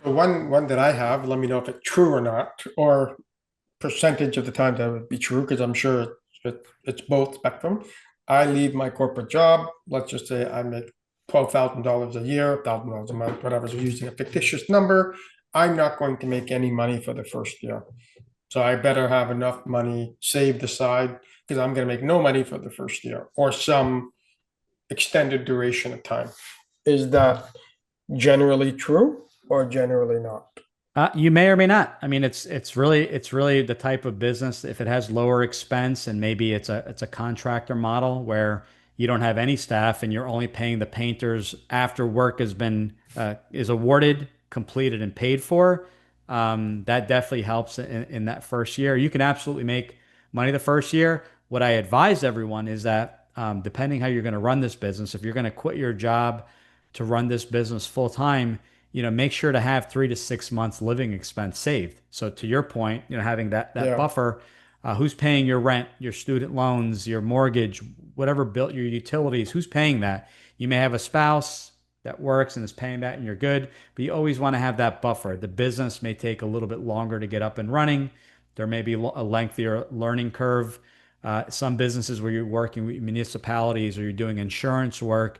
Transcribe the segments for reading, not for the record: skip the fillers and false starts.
So one that I have, let me know if it's true or not, or percentage of the time that would be true, because I'm sure it's both spectrum. I leave my corporate job. Let's just say I make $12,000 a year, $1,000 a month, whatever. So using a fictitious number, I'm not going to make any money for the first year. So I better have enough money saved aside because I'm going to make no money for the first year or some extended duration of time. Is that generally true or generally not? You may or may not. I mean, it's really the type of business. If it has lower expense and maybe it's a contractor model where you don't have any staff and you're only paying the painters after work has been is awarded, completed, and paid for. That definitely helps in that first year. You can absolutely make money the first year. What I advise everyone is that depending how you're going to run this business, if you're going to quit your job to run this business full time, make sure to have 3 to 6 months living expense saved. So to your point, having that Yeah. buffer, who's paying your rent, your student loans, your mortgage, whatever bill, your utilities, who's paying that? You may have a spouse that works and is paying that, and you're good, but you always want to have that buffer. The business may take a little bit longer to get up and running. There may be a lengthier learning curve. Some businesses where you're working with municipalities or you're doing insurance work,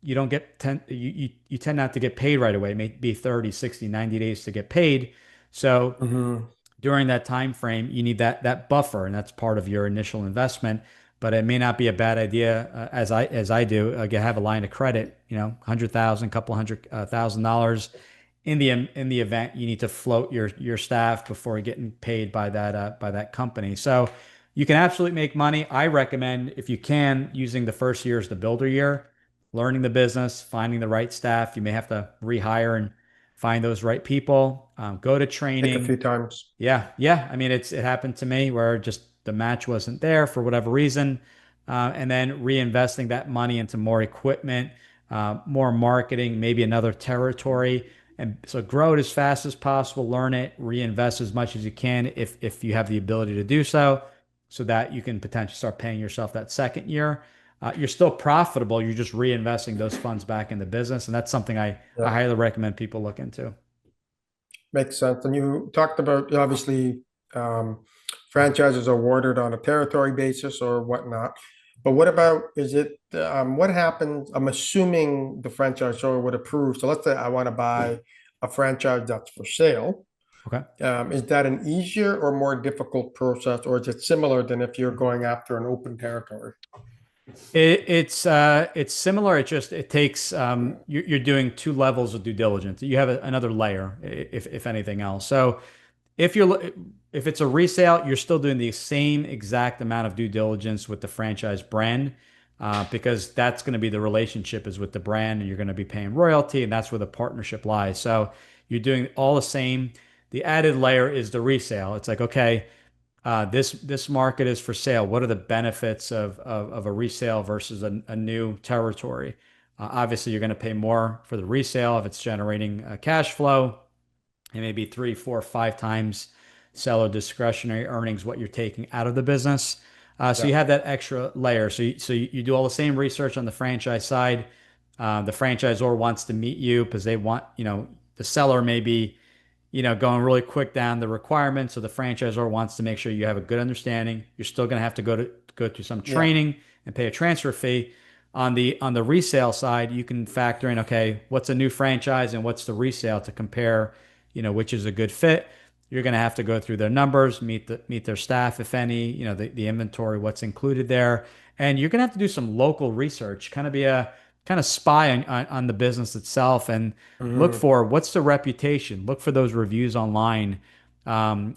you don't get you tend not to get paid right away. It may be 30, 60, 90 days to get paid. So Hmm. during that time frame, you need that buffer, and that's part of your initial investment. But it may not be a bad idea, as I do, have a line of credit, 100,000, couple hundred $1,000 in the event you need to float your staff before getting paid by that company. So you can absolutely make money. I recommend, if you can, using the first year as the builder year, learning the business, finding the right staff. You may have to rehire and find those right people. Go to Take a training. few times. Yeah, yeah. I mean, it happened to me where just the match wasn't there for whatever reason, and then reinvesting that money into more equipment, more marketing, maybe another territory, and so grow it as fast as possible. Learn it, reinvest as much as you can if you have the ability to do so, so that you can potentially start paying yourself that second year. You're still profitable. You're just reinvesting those funds back in the business, and that's something I Yeah. highly recommend people look into. Makes sense. And you talked about obviously um, franchises are awarded on a territory basis or whatnot. But what about is it what happens? I'm assuming the franchisor would approve. So let's say I want to buy a franchise that's for sale. Okay. Is that an easier or more difficult process, or is it similar than if you're going after an open territory? It's similar. It takes you're doing two levels of due diligence. You have another layer, if anything else. So if if it's a resale, you're still doing the same exact amount of due diligence with the franchise brand, because that's going to be the relationship is with the brand, and you're going to be paying royalty, and that's where the partnership lies. So you're doing all the same. The added layer is the resale. It's like, okay, this market is for sale. What are the benefits of a resale versus a new territory? Obviously, you're going to pay more for the resale if it's generating cash flow. It may be three, four, five times seller discretionary earnings what you're taking out of the business. So Yeah. you have that extra layer. So you do all the same research on the franchise side. The franchisor wants to meet you because they want, the seller may be, going really quick down the requirements. So the franchisor wants to make sure you have a good understanding. You're still going to have to go through some Yeah. training and pay a transfer fee. On the resale side, you can factor in, okay, what's a new franchise and what's the resale to compare, which is a good fit. You're going to have to go through their numbers, meet their staff, if any, the inventory, what's included there, and you're going to have to do some local research, kind of spy on the business itself, and look Mhm. for what's the reputation. Look for those reviews online,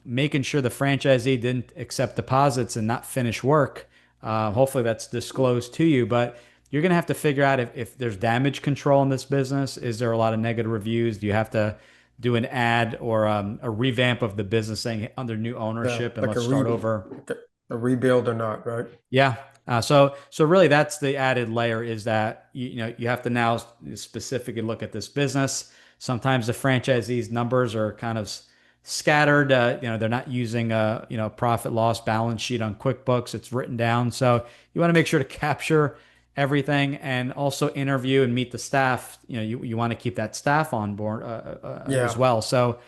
making sure the franchisee didn't accept deposits and not finish work. Hopefully that's disclosed to you, but you're going to have to figure out if there's damage control in this business. Is there a lot of negative reviews? Do you have to do an ad or a revamp of the business saying under new Yeah. ownership and Like let's start over? a rebuild or not, right? Yeah. So really that's the added layer is that you have to now specifically look at this business. Sometimes the franchisees numbers are kind of scattered. They're not using a profit loss balance sheet on QuickBooks. It's written down. So you want to make sure to capture everything, and also interview and meet the staff. You want to keep that staff on board as Yeah, well. So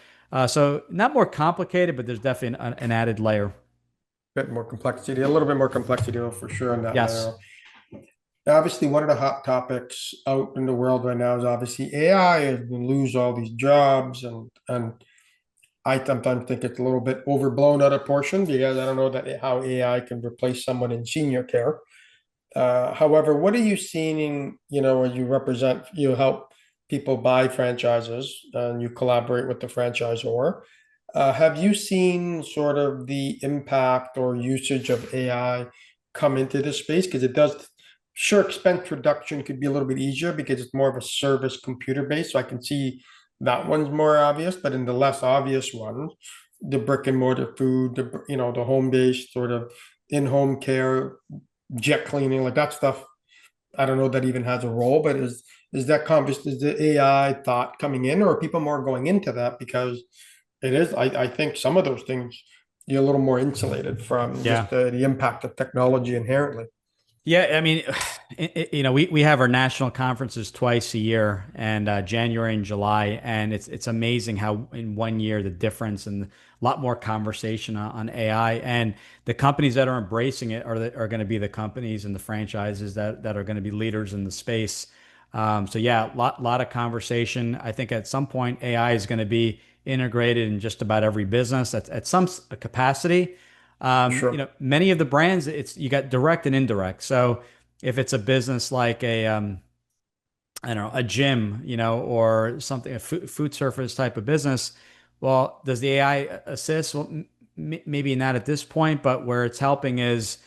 not more complicated, but there's definitely an added layer. bit more complexity, a little bit more complexity though, for sure in that Yes. layer. Obviously, one of the hot topics out in the world right now is obviously AI is going to lose all these jobs, and I sometimes think it's a little bit overblown out of portion because I don't know that how AI can replace someone in senior care. However, what are you seeing, when you represent, you help people buy franchises and you collaborate with the franchisor. Have you seen sort of the impact or usage of AI come into this space? Because it does, sure, expense reduction could be a little bit easier because it's more of a service computer based. So I can see that one's more obvious, but in the less obvious ones, the brick and mortar food, the home based sort of in-home care, jet cleaning, like that stuff. I don't know that even has a role, but is that is the AI thought coming in, or are people more going into that because it is? I think some of those things you're a little more insulated from Yeah. just the impact of technology inherently. Yeah, I mean, we have our national conferences twice a year, and January and July, and it's amazing how in one year the difference and a lot more conversation on AI, and the companies that are embracing it are going to be the companies and the franchises that are going to be leaders in the space. So yeah, lot of conversation. I think at some point AI is going to be integrated in just about every business at some capacity. Sure. Many of the brands, it's you got direct and indirect. So if it's a business like I don't know, a gym, or something, a food service type of business, well, does the AI assist? Well, maybe not at this point, but where it's helping is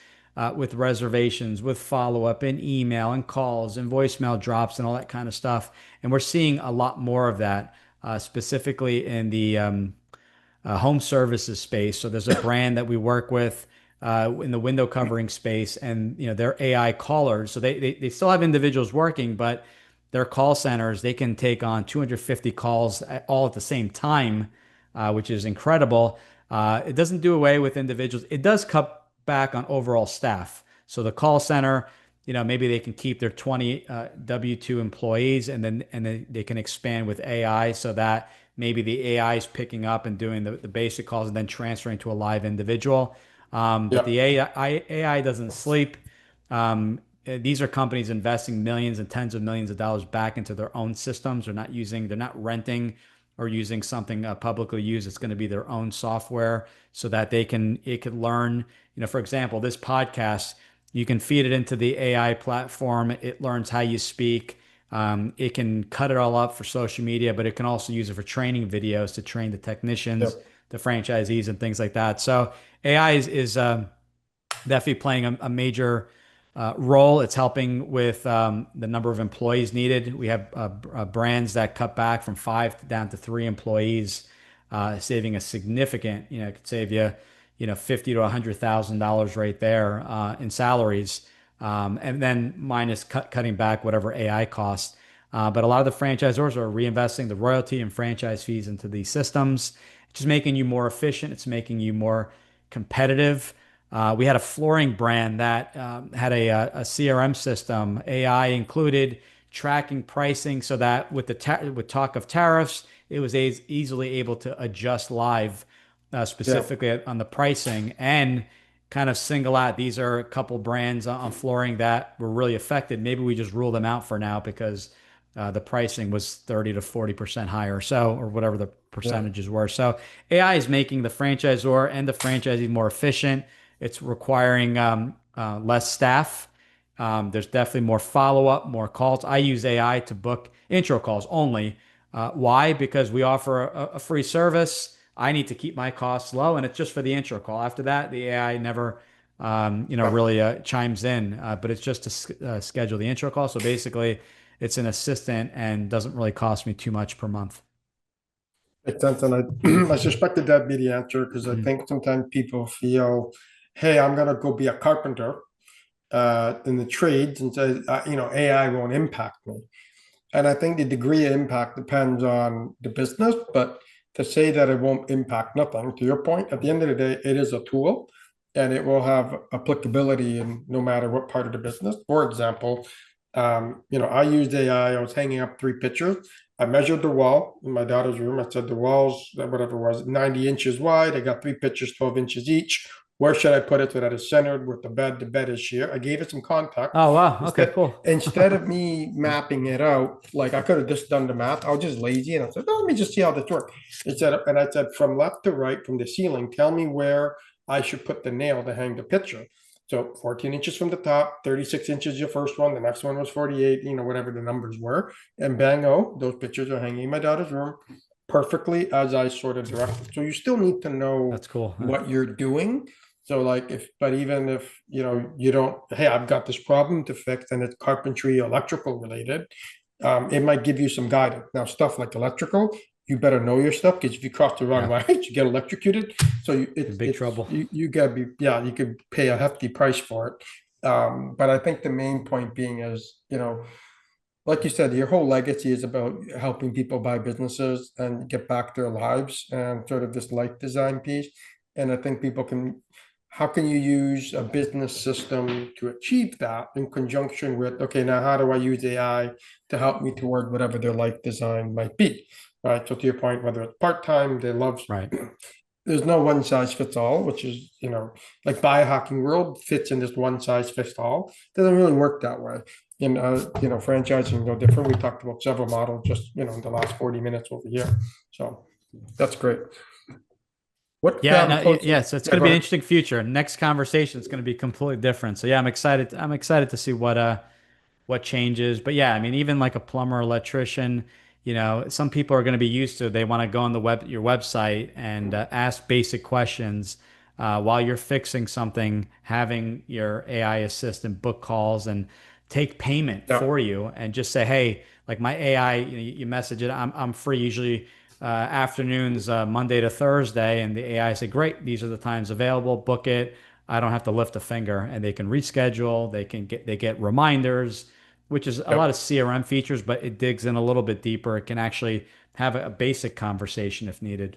with reservations, with follow-up and email and calls and voicemail drops and all that kind of stuff. And we're seeing a lot more of that, specifically in the home services space. So there's a brand that we work with in the window covering space, and they're AI callers. So they still have individuals working, but their call centers, they can take on 250 calls all at the same time, which is incredible. It doesn't do away with individuals. It does cut back on overall staff. So the call center, maybe they can keep their 20 W-2 employees, and then they can expand with AI so that maybe the AI is picking up and doing the basic calls and then transferring to a live individual. But Yeah. the AI doesn't sleep. These are companies investing millions and tens of millions of dollars back into their own systems. They're not renting or using something publicly used. It's going to be their own software so that it could learn. For example, this podcast, you can feed it into the AI platform. It learns how you speak. It can cut it all up for social media, but it can also use it for training videos to train the technicians, Yep. the franchisees, and things like that. So AI is definitely playing a major role. It's helping with the number of employees needed. We have brands that cut back from five down to three employees, saving a significant, it could save you, $50 to $100,000 right there in salaries, and then minus cutting back whatever AI costs. But a lot of the franchisors are reinvesting the royalty and franchise fees into these systems, just making you more efficient. It's making you more competitive. We had a flooring brand that had a CRM system, AI included, tracking pricing, so that with talk of tariffs, it was easily able to adjust live, Yeah. specifically on the pricing, and kind of single out these are a couple brands on flooring that were really affected. Maybe we just rule them out for now because the pricing was 30 to 40% higher, so, or whatever the Yeah. percentages were. So AI is making the franchisor and the franchisee more efficient. It's requiring less staff. There's definitely more follow-up, more calls. I use AI to book intro calls only. Why? Because we offer a free service. I need to keep my costs low, and it's just for the intro call. After that, the AI never, Yeah. really chimes in, but it's just to schedule the intro call. So basically, it's an assistant and doesn't really cost me too much per month. Makes sense. And I, I suspected that'd be the answer because I Mhm. think sometimes people feel, hey, I'm gonna go be a carpenter in the trades and say, AI won't impact me. And I think the degree of impact depends on the business, but to say that it won't impact nothing, to your point, at the end of the day, it is a tool. and it will have applicability in no matter what part of the business. For example, I used AI. I was hanging up three pictures. I measured the wall in my daughter's room. I said the walls, whatever it was, 90 inches wide. I got three pictures, 12 inches each. Where should I put it so that it's centered with the bed? The bed is here. I gave it some context. Oh, wow. Okay, Instead, cool. instead of me mapping it out, like I could have just done the math. I was just lazy and I said, oh, let me just see how this works. And I said, from left to right, from the ceiling, tell me where I should put the nail to hang the picture. So 14 inches from the top, 36 inches your first one, the next one was 48, whatever the numbers were. And bang, oh, those pictures are hanging in my daughter's room perfectly as I sort of directed. So you still need to know That's cool. what you're doing. So like but even if, you don't, hey, I've got this problem to fix and it's carpentry, electrical related, it might give you some guidance. Now, stuff like electrical, you better know your stuff because if you cross the wrong Yeah, line, you get electrocuted. So in big trouble. you gotta be, yeah, you could pay a hefty price for it. But I think the main point being is, like you said, your whole legacy is about helping people buy businesses and get back their lives and sort of this life design piece. And I think how can you use a business system to achieve that in conjunction with, okay, now how do I use AI to help me toward whatever their life design might be? Right. So to your point, whether it's part-time, they love, Right. there's no one size fits all, which is, like biohacking world fits in this one size fits all. Doesn't really work that way. In franchising no different. We talked about several models just, in the last 40 minutes over here. So that's great. What Yeah, no, closing? yeah. So it's Yeah, going to go be an ahead. interesting future. Next conversation is going to be completely different. So yeah, I'm excited. I'm excited to see what changes. But yeah, I mean, even like a plumber, electrician, some people are going to be used to. They want to go on your website and ask basic questions while you're fixing something. Having your AI assistant book calls and take payment Yeah. for you, and just say, hey, like my AI, you message it. I'm free usually afternoons, Monday to Thursday, and the AI say, great, these are the times available. Book it. I don't have to lift a finger, and they can reschedule. They get reminders, which is a lot of Yep. CRM features, but it digs in a little bit deeper. It can actually have a basic conversation if needed.